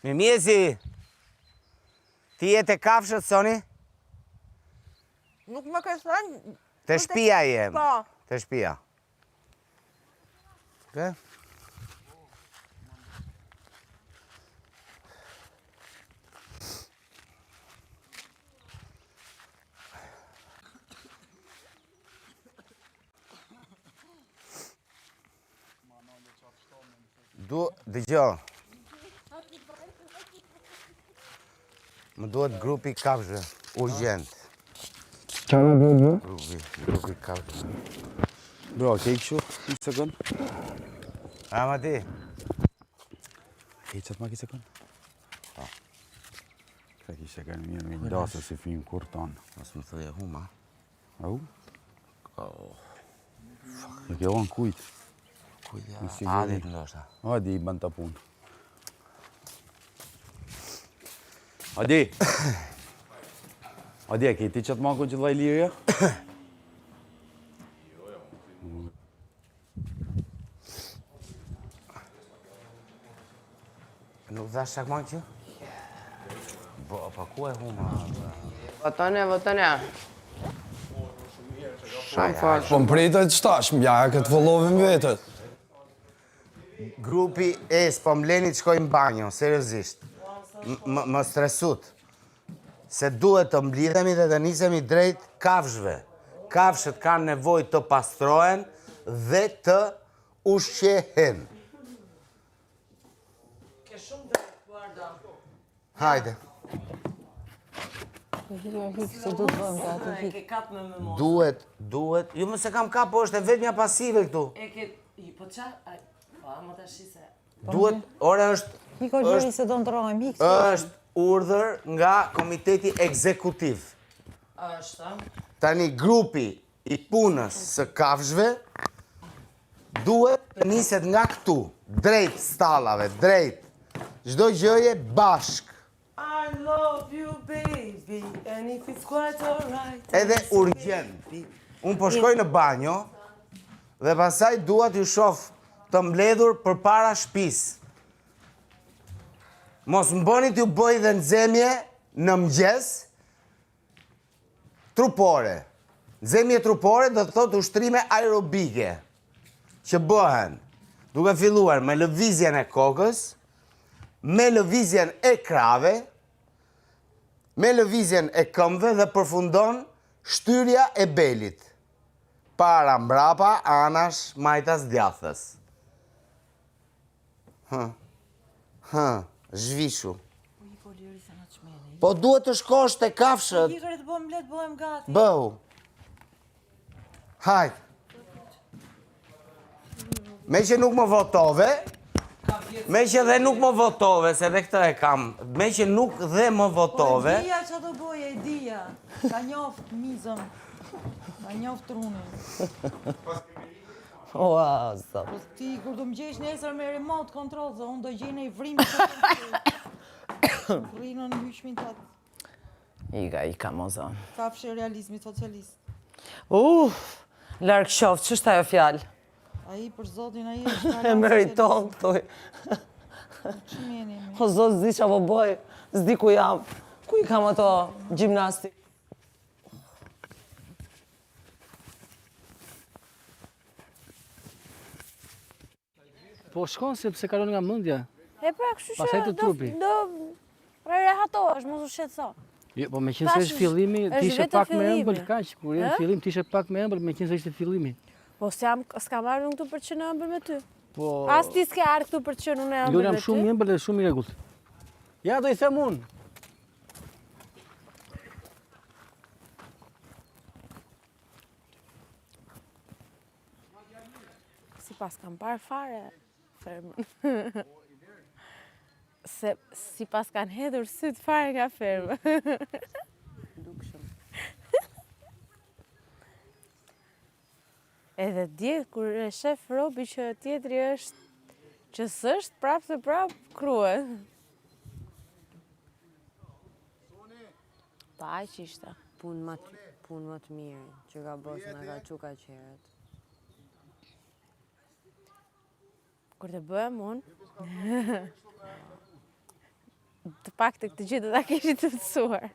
Mirëmjesi, ti jetë e kafshët, Soni? Nuk më ke thënë... Të shtëpia jem. Po. Të shtëpia. Okej? Dëgjo. Më duhet grupi kafshë, urgjent. Grupi kafshë. Bro, ke i këshu? I sekund? A, ma ti? Ke i qëtë ma ki sekund? Pa. Ka ki sekund mirë me i dasë si film kur tonë. Mos më thëje huma. Au? Në ke onë kujtë. Kujtja, adit ndoshta. Adi i bën të punë. Adi! Adi, ke ti qëtë manku që dhaj lirja? Nuk dhash qak mankë që? Bo, pa ku e huma? Votone. Shumë fort. Po më pritet qëtash, më jaja këtë vëllovin vetët. Grupi po m'leni të shkojmë banjo, seriozisht. Më stresut. Se duhet të mblidhemi dhe të nisemi drejt kafshëve. Kafshët kanë nevoj të pastrohen dhe të ushqehen. Ke shumë drejt, Guarda. Hajde. Ke kap me mos. Duhet. Jo më se kam kap, po është e vetëmja pasive këtu. E ke... Po qa... Po, ama të shise... Duhet, ore është... Hiko gjeri se do në trojmë, hikë. është urdhër nga Komiteti Ekzekutiv. Është... Tani grupi i punës së kafshëve duhet të niset nga këtu, drejt stallave, drejt çdo gjëje bashk. I love you, baby, and if it's quite alright... Edhe urgjent. Unë po shkoj në banjo dhe pasaj dua t'ju shoh të mbledhur përpara shtëpisë. Mos më bëni t'ju bëj dhe nxemje në mëngjes trupore. Nxemje trupore do të thotë ushtrime aerobike që bëhen duke filluar me lëvizjen e kokës, me lëvizjen e krave, me lëvizjen e këmbëve dhe përfundon shtyrja e belit. Para, mbrapa, anash, majtas, djathës. Zhvishu. Po duhet të shkosh te kafshët. Ikër e të bëjmë letë, bëjmë gati. Bëhu. Hajt. Me që nuk më votove, se dhe këtë e kam, me që nuk dhe më votove, Po e dija që do bëj, e dija. Ka njoft mizën. Ka njoft trunin. Ua, sa. Po ti, kur do më gjesh nesër me remote control, se unë do gjej i vrimë të rrinën në hyshmin të atë. I ka mozo. Kafshë realizmi socialist. Larkë qoftë, që është ajo fjallë? A i për zotin, a i është E meriton, thuj. Që mjeni mi? O zot, zdi që po bëj, zdi ku jam. Ku i kam ato gjimnasti? Po shkon sepse kalon nga mendja. E pra, kështu Pastaj të trupi. do rehatohesh, mos u shqetëso. Jo, po me qenë se është fillimi, ti ishe vetë pak me fillimi. ëmbël kaq, kur je në fillim ti ishe pak me ëmbël, me qenë se ishte fillimi. Po s'kam ardhur këtu për të qenë ëmbël me ty. Po As ti s'ke ardhur këtu për të qenë unë jo ëmbël jam me shumë i ty. ëmbël dhe shumë i rregullt. Ja do i them unë. Sipas kam parë fare fermën. Se sipas kanë hedhur syt fare nga ferma. Edhe dje, kur e shef Robi që tjetri është, që s'është prapë se prapë kruhet. Pa aq ishte. Punë më të mirë, që ka bërë nga ka quka qeret. Kur të bëhem unë, Pak të këtë gjithë ta kishit të mësuar.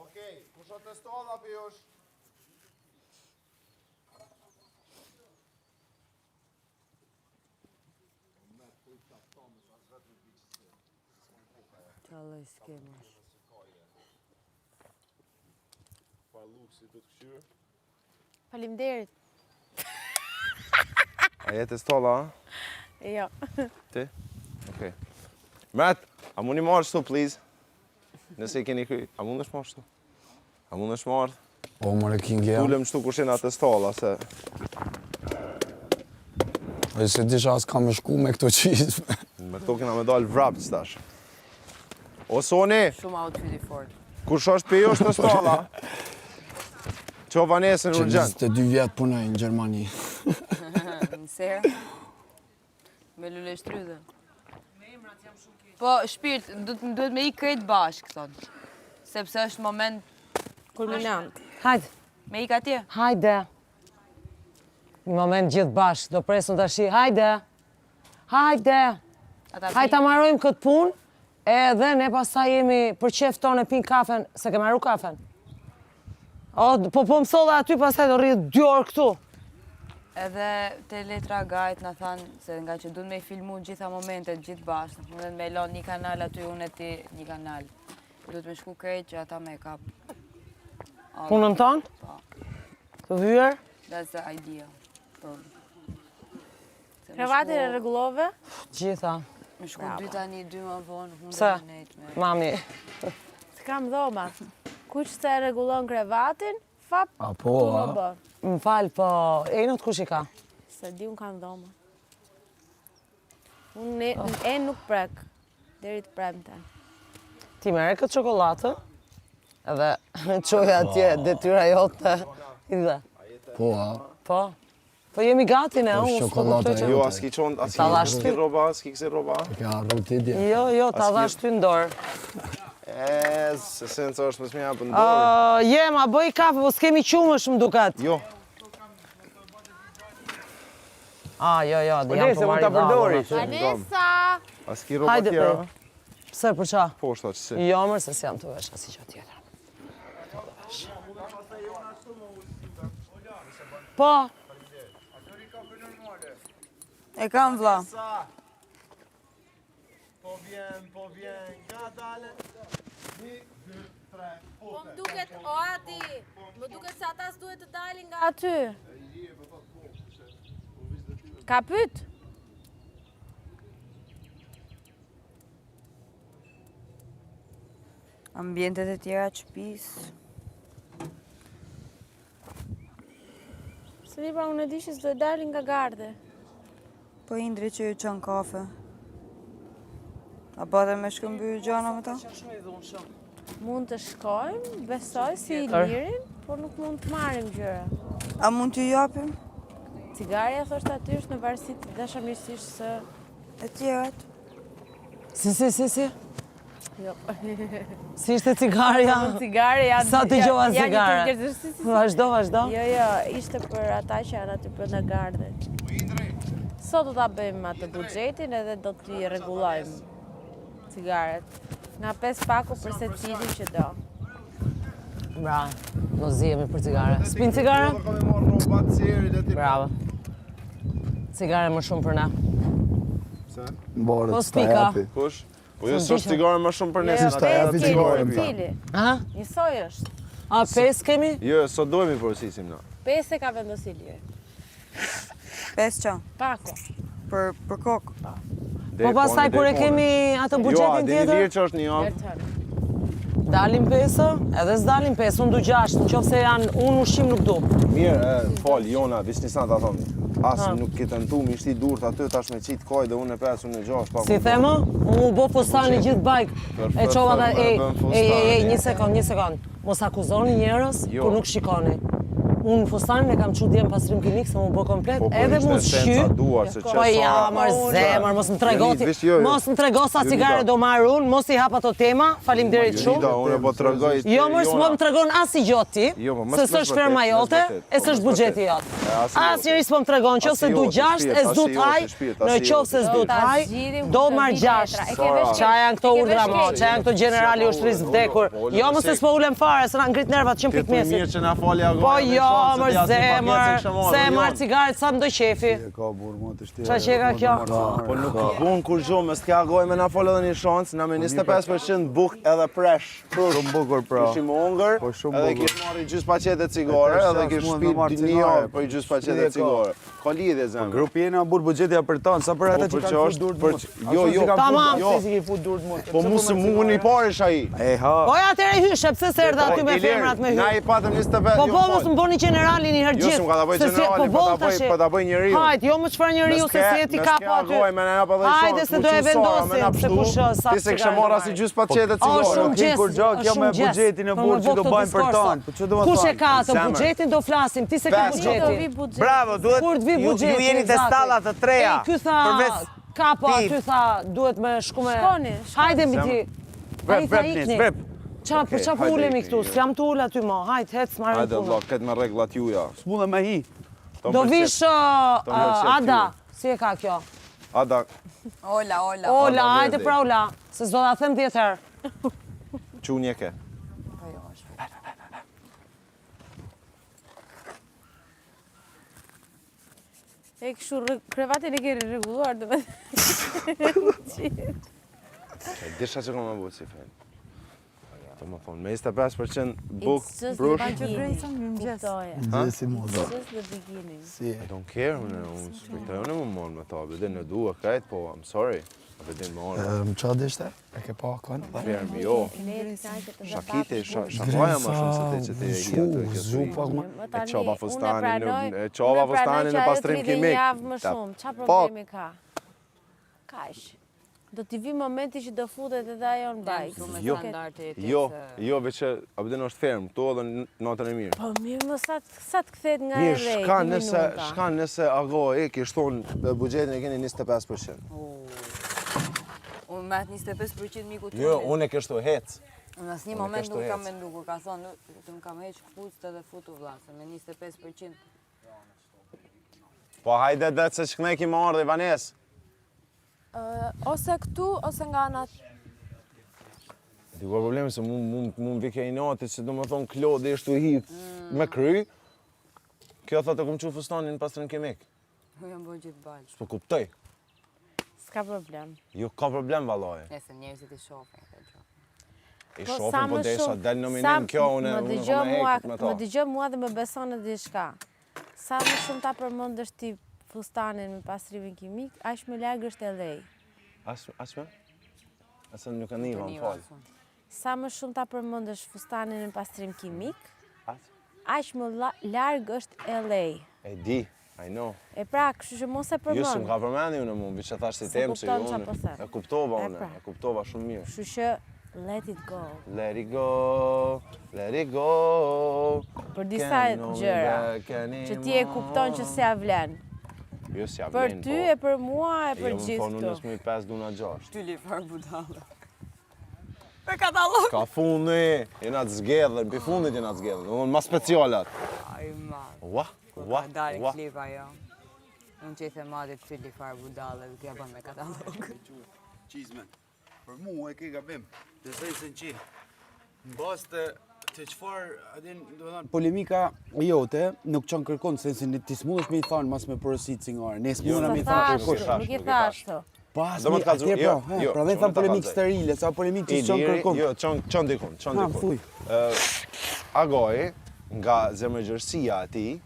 Okej, kush o testolla për jush? Qallë skemash. Faleminderit. A je testolla, a? Jo. Ti? Okej. Matt, a mundi marrë shtu, please? Nëse i keni kry, a mund është marrë shtu? A mund është marrë? Po, more King jam. Tulem shtu kush jena testolla, se... E se disha as kam me shku me këto qizme. Me këto kena me dalë vrapë që tash. O Soni, Shumë outfiti fort. kush është për jush testolla? Qo Vanesën Që urgjent. 22 vjetë punoj në Gjermani. Në serë. Me lule shtrydhe. Po, shpirt, duhet me i krejt bashkë, thonë. Sepse është moment Kulminant. Hajde, me i ka tje. hajde. Një moment gjithë bashkë, do presun të ashi. Hajde, hajde. Hajde ta marrojmë këtë punë, edhe ne pastaj jemi për qef tonë e pin kafen, se ke marru kafen. O, po mësolla aty, pastaj do rritë 2 orë këtu. Edhe te letra gajt na thanë se nga që duhet me i filmu gjitha momentet gjithë bashkë. Mundet me lon një kanal aty, unë e ti një kanal. Duhet me shku krejt që ata me kap. Punën tonë? Po. Të hyrë? That's the idea. Kravatin e rregullove? Gjitha. Me shku dy tani, 2 më vonë, Pse? hundë me nejt me... Mami. Të kam dhoma. Kush se e rregullon kravatin, fap, A po, tu më a? bë. Më falë, po, Enot kush i ka? Se di unë kam dhoma. Unë nuk prek, deri të premte. Ti mere këtë çokoladë, edhe qoja atje, detyra jote. I dhe. Po, a? Po. Po jemi gati ne, Po, unë s'po çokolada kuptoj që... Jo, aski qonë, aski Ta dhash ty? roba, aski kësi roba. Ka rrotidje. Jo, ta dhash ty në dorë. Se senca është më smija për në dorë. Jema, bëj kafe, po s'kemi qumësh më duket. Jo. Jo, dhe jam Nese, po mund ta marri përdori. Vanessa! Aski roba Hajde, tjera. Pse, për qa? Po, shta që si. Jo, mërë, se s'jam të vesh, asi që tjetër. Po, E kam vlla. Po vjen, nga dale. 1, 2, 3, Po më duket, o ati, më duket se ata s'duhet të dalin nga aty. Ka pyt? Ambientet e tjera të shtëpis. Se li pra unë e di që s'duhet dalin nga garde. Po Indri që ju qënë kafe. A bate me shkëmby gjana me ta? Mund të shkojmë, besoj si i lirin, por nuk mund të marrim gjëra. A mund t'ju japim? Cigarja thoshtë aty është në varësi të dashamirësisht se... E tjerat? si. Jo. Si ishte cigarja? Cigare janë... Sa t'i gjova cigare? Vazhdo. Jo, ishte për ata që janë aty brenda gardet. Sot do ta bëjmë atë buxhetin edhe do t'i rregullojmë cigaret. Nga 5 paku për secilin që do. Bra, do zihemi për cigare. S'pin cigare? Ka me marrë roba të seri, le ti... Bravo. Cigare më shumë për na. Mbarët, Po s'ta s'pika. japi. Kush? Po ju s'është cigare më shumë për nesë. Jo, s'ta japi 5 cigare, kg pra. secili. Ha? Njësoj është. A, 5 kemi? Jo, sot dojmë i përësisim na. 5 e ka vendosi liri. 5 qa? Paku. Për kokë. Po pastaj kur e kemi atë Jo, a buxhetin dini tjetër, lirë që është një javë. Bertën. dalim 5, edhe s'dalim 5, unë du 6, në qofë se janë, unë ushqim nuk du. Mirë, falë, Jona, bisnisant ta thonë. Asë nuk ke tentu, mi shti durt aty, tash me qitë kaj dhe unë e 5, unë e 6. Si thema, unë u bo fustani gjithë bajk. E qova dhe, një sekond. Mos akuzoni njerës, Jo. kur nuk shikoni. Unë fustanin e kam qu djem pastrim kimik se mu bo komplet, edhe mu shky. Po ja, mër zemër, mos më tregoti. Mos më trego sa cigare do marrë unë, mos i hap ato tema, falimderit shumë. Unë po tregoj. Jo, mër s'mo më tregon as i gjoti, se s'është ferma jote, e s'është buxheti jot. As njëri s'po më tregon që se du 6, e s'du t'haj, në qovë se s'du t'haj, do marrë 6. Qa janë këto urdhra mo, qa janë këto generali ushtrisë vdekur. Jo, mos e s'po ulem fare, se na ngrit nervat që m'pik mjesit. Po jo, mër zemër, se e marrë cigaret sa më do qefi. Qa që ka kjo? Po nuk bun kur gjo, me s'ka goj me na folë edhe një shansë, na me 25% buk edhe presh. Shumë bukur, pra. Kishim hongër, edhe kish marri gjys paqete cigare, edhe kish shpit një orë për gjys paqete cigare. Ka lidhje zemë. Grupi jena burë bugjetja për tonë, sa për ata që kanë fut durët mund. Jo, Tamam. po mu se mu unë i parish aji. Po ja atëre hyshe, pse se erdha aty me femrat me Na hy. i patëm 25. Po po mos më boni generalin i herë Jo, gjithë. s'm ka ta bëj generalin, po ta bëj njeriu. Hajt, jo më çfarë njeriu se si e ti ka po aty. Hajde se do e vendosim, se kush sa Ti se kështë marrë asi gjys paqete cigare. Shumë gjes, kur gjo, kjo me buxhetin e burë që do bajmë për tonë. Po që do më Kush e thonë? ka atë buxhetin do flasim, ti se ke buxhetin. Bravo, duhet Kur të vi ju buxheti. jeni te stallat të treja. Ky tha, ka po aty tha, duhet me shku me... Shkoni. Hajde mi ti. Ai tha nis, ikni. vrep. Qa, për qa po ulemi këtu, s'jam të ullë aty mo, hajt, hec, marrën Hajde, punë. Allah, këtë me reglat juja. S'mune me hi. Do vish Ada, si e ka kjo? Ada, Ola. Ola, hajde pra Ola, se s'do da them 10 herë. qunje ke. E kështu krevatin e keri rregulluar dhe me... Disha që kom e bu si fejnë. Të më thonë, me 25% buk, brush. Gjesi moda. Just the beginning. Si I don't care, unë s'pritoj, unë më morë me ta, bedin në dua krejt, po, I'm sorry. Bedin më orë. Më qa dishte? E ke pa kënë? Fermi, jo. Shakite, shakroja ma shumë se te që te e hi atë këtë Zupa, E qova fustanin në pastrim kimik. Javë më shumë, qa problemi ka? Kaq. Do t'i vi momenti që do futet edhe ajo në bajk. Jo, veçë, a bedin është ferm, to edhe natën e mirë. Po mirë më sa të kthehet nga e Mirë, rejt, shkan nëse ago e kish thonë buxhetin e keni 25%. Unë me atë 25% miku të Jo, unë e kështu hec. Unë asnjë moment nuk kam mendu, kur ka thonë, të më kam heq këpucët edhe futu vllase, me 25%. Po hajde dhe se që këne ki marrë dhe Vanes. Ose këtu, ose nga anat. Ti ka problemi se mu vike i natit që do më thonë Klodi ishtu i hit me kry. Kjo thotë e kom qu fustanin pastrim kimik. Unë jam bërë gjithë balë. S'po kuptoj. S'ka problem. Jo, ka problem vallaj. Nëse njerëzit i shohin këtë gjë. I shofin po desha del nominim kjo unë Më kom e hekët me ta. më dëgjoj mua dhe më beson në diçka. Sa më shumë ta përmendësh ti fustanin me pastrimin kimik, aq më larg është LA. Asme? Asë nuk e niva, më falë. Sa më shumë ta përmendësh fustanin me pastrim kimik, aq më larg është LA. E di, I know. E pra, kështu që mos e përmend. Jo, s'm ka përmendi unë mu, biqë thash si temë që kupton unë. çfarë po them. E kuptova E unë, pra. e kuptova shumë mirë. Kështu që let it go. Let it go, let it go. Për disa gjëra që ti e kupton që s'ja vlen. Jo, s'ja Për vlen, ty e për mua e për Jo, gjithë më thonë, këtu. unë s'mi 5 duna 6. Ty lifar budalla. Ka fundi, jena të zgedhën, për fundit jena të zgedhën, unë ma specialat. Ai ma. Ua, Ka dalë klip ajo. Unë që i the madit ty lifar budalla, dhe t'ja bën me katalog. Qizmen, për mu e ke gabim, të sej se në qi. Në bastë të qëfar, adin, do të thonë, polemika jote nuk qënë kërkon, se nëse ti s'mundesh me i thanë mas me përësit cingare, ne s'mundena me i thanë kërkosh. Nuk i thash të. Pas, Do më të kalzu- atje jo, pra, jo, pra dhe çon thanë ta polemik kalzoj. sterile, sa polemik që s'qënë kërkon. Jo, qënë dikun, qënë Ha, dikun. fuj. Agoj, nga zemërgjërsia ati,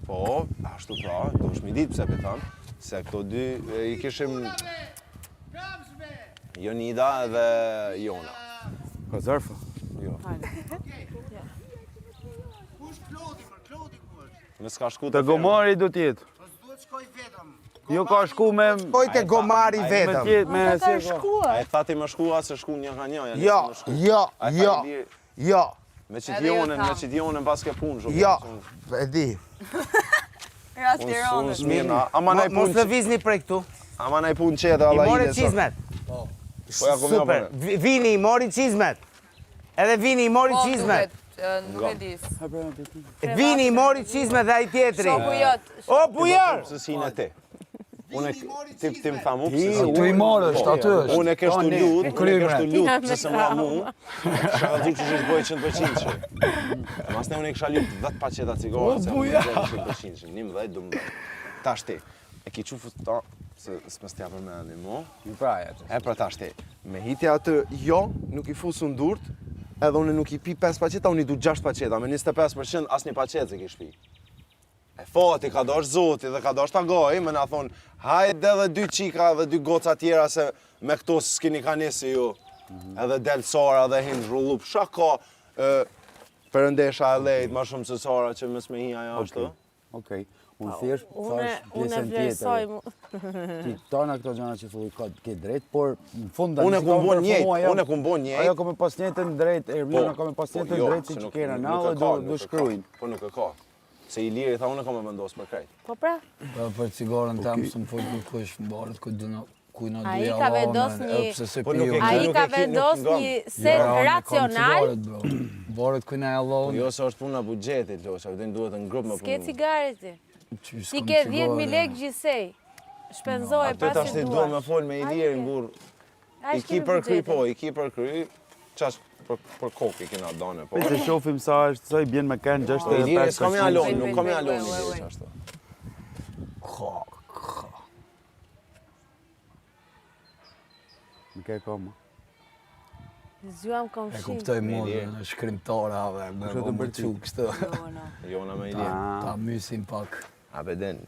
po, ashtu pra, do shmi ditë pse për thamë, se këto dy i kishim Jonida dhe Jona. Ka zarfa. Jo. Në s'ka shku Të gomari do tjetë. Jo ka shku me... Shkojte gomari Me vetëm. tjetë, me... Ata ka se- shkuar. A e thati më shkua se shku një nga një. Jo, jo, jo, jo. Me që Edhe ju t'jonën, me tham. që t'jonën pas ke punë shumë. Jo, e di. Rast Unë Tiranës. s'mirna. Ama naj Mos punë lëvizni prej këtu. Ama naj punë qetë, I Allah mori ide. çizmet. Po ja kom ja Super. po. Vini, i mori çizmet. Edhe Vini, i mori Po, çizmet. duket, nuk e dis. Vini, i mori çizmet dhe ai tjetri. Shoku jot. O, bujar! Pësësin e ti. Unë ti më thamu Tu i marrë është, aty është. Unë e kështu lut, e unë e kryme. kështu lut, se se ma mu, kisha ka dhu që është bojë 100% që. Mas ne unë e kisha lut 10 paqeta cigare, se unë e 100% që, 11, 12. Tash ti, e ki qufu ta, se s'me s'tja për me një mo. Ju praja atë. E pra tash ti, me hitja atë, jo, nuk i fusu në durt, edhe unë nuk i pi 5 paqeta, unë i du 6 paqeta, me 25% as një paqet se kish pi. E fati, ka dosh zoti dhe ka dosh ta goj, me na thonë, hajde edhe 2 qika dhe 2 goca tjera se me këto s'kini ka nisi ju. Edhe del Sara dhe hinë zhrullup. Sha ka përëndesha e lejt, ma shumë se Sara që mes me hi ajo ashtu. Okej. Unë thjesht Unë thash pjesën vlerësoj tjetër. Ti tona këto gjëra që thuj ke drejt, por në fund Unë e kum bon njejt, unë e kum bon njejt. Ajo ka me pas njëjtën drejt, Ermiona ka me pas njëjtën drejt si që kena na dhe do shkruajnë. Po nuk e ka. Se i liri tha unë e ka me vendosë për krejt. Po pra, Për cigaren tem s'm fol kush mbarët kujna Ai duja ka vendos një- pse se Po nuk e piju. ke- ai nuk ka e ki- vendos nuk një ngam. set racional. Varet kujna e Po allon. jo se është puna buxhetit, Losha, vjen duhet në grup me S'ke punë. cigare ti. Ti ke 10.000 lekë gjithsej. Shpenzoj Atë pas tash që ti duhet me duash. fol me Ilirin burr. I ki për kry, po, i ki për kry. Qash për kokë i kena dane, po. Se shofim sa është, sa i bjen me kanë 65%. Iliri s'kam ja lon, Oj, nuk kam ja lon oj, oj, oj. Iliri ashtu. Nuk e ka më. Zgjuam E komshin. kuptoj modën, është shkrimtare dhe me Kështu të më bërti. çu kështu. Jona me Ilirin. Ta mysin pak. A beden.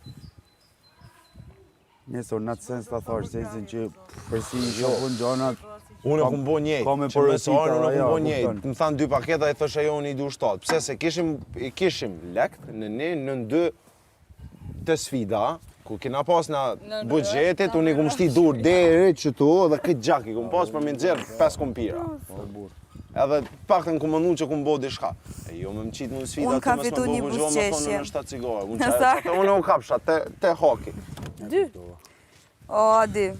Nesër në atë sens ta thash sensin që përsi i shofën gjonat. Unë kum bo njejt, ka me që me porosita, Sarën unë kum ja, bo kupton. njejt. Më thanë 2 paketa e thosha jo unë i du 7. Pse se kishim lekt në një, në 2 të sfida, ku kena pas na budgetit, unë i kum shti dur deri që tu, dhe këtë gjak i kum pas për me nxerë 5 kumpira. Edhe pak të në kumënu që kum bo dishka. E jo me më qitë në sfida, Unë të ka mes me fitu bo një buzgjo me thonë buzqeshje. në 7 cigare. Sa? Unë u kapsha, te hoki. O, Adi,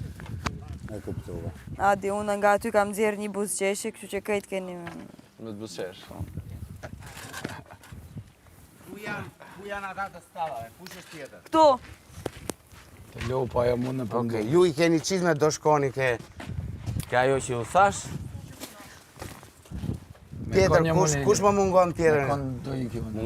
E kuptova. Adi, unë nga aty kam nxjerrë një buzëqeshje, kështu që krejt keni... Me të bësesh. Ku janë ata të stavave? Kush është tjetër? Këtu! Të lopa ja mund në Okej, pëndu. ju i keni çizme, do shkoni ke ajo që u thash. Tjetër, kush më mungon tjetër? Do i kjo.